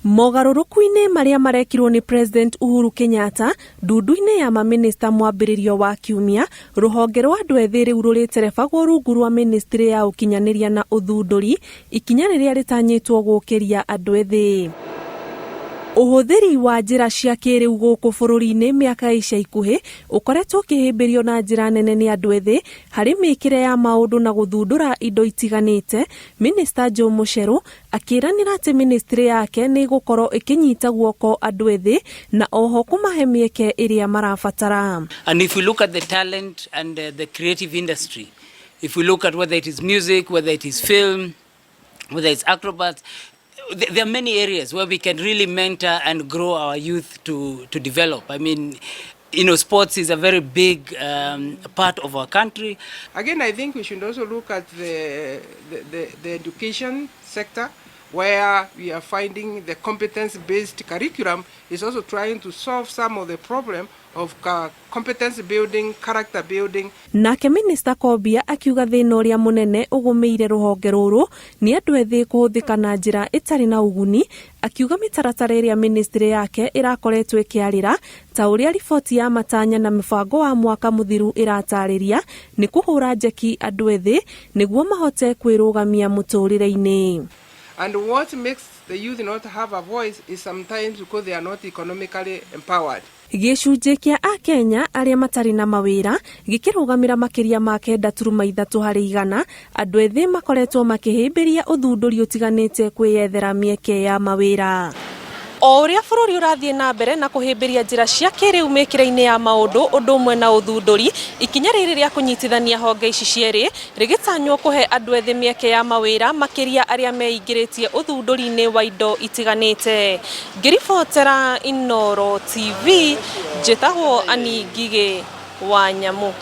Mogaruruku-ini maria marekirwo ni President Uhuru Kenyatta ndundu-ini ya maminista mwambiririo wa kiumia, ruhonge rwa andu ethi riu ruriterebwo rungu rwa ministry ya ukinyaniria na uthunduri, ikinya riria ritanyitwo gukiria andu ethi. Uhuthiri wa njira cia kiriu guku bururi-ini miaka ica ikuhi ukoretwo ukihimbirio na njira nene ni andu ethi hari mikire ya maundu na guthundura indo itiganite. Minista Joe Mucheru akiranira ati ministry yake ni gukorwo ikinyita guoko andu ethi na oho kumahe mieke iria marabatara. And if we look at the talent and the creative industry, if we look at whether it is music, whether it is film, whether it's acrobats, there are many areas where we can really mentor and grow our youth to develop. I mean, sports is a very big part of our country. Again, I think we should also look at the education sector, where we are finding the competence-based curriculum is also trying to solve some of the problem of competence building, character building. Nake Minista Kobia akiuga thina uria munene ugumeire ruhonge ruru ni andu ethi kuhuthika na njira itari na uguni, akiuga mitaratara iria ministry yake irakoretwo ikiarira ta uria riboti ya matanya na mibango wa mwaka muthiru iratariria ni kuhura njeki andu ethi niguo mahote kwirugamia muturire-ini. And what makes the youth not have a voice is sometimes because they are not economically empowered. Gicunjĩ kia a Kenya aria matari na mawira gikirugamira makiria ma 9.3 hari igana, andu ethi makoretwo makihimbiria uthunduri utiganite kwiyethera mieke ya mawira. O uria bururi urathie na mbere na kuhimbiria njira cia kiriu mikire-ini ya maundu undu umwe na uthunduri, ikinya riri ria kunyitithania honge ici cieri rigitanywo kuhe andu ethi mieke ya mawira makiria aria meingiritie uthunduri-ini wa indo itiganite. Ngiribotera Inooro TV, njitagwo Ani Ngigĩ wa Nyamu.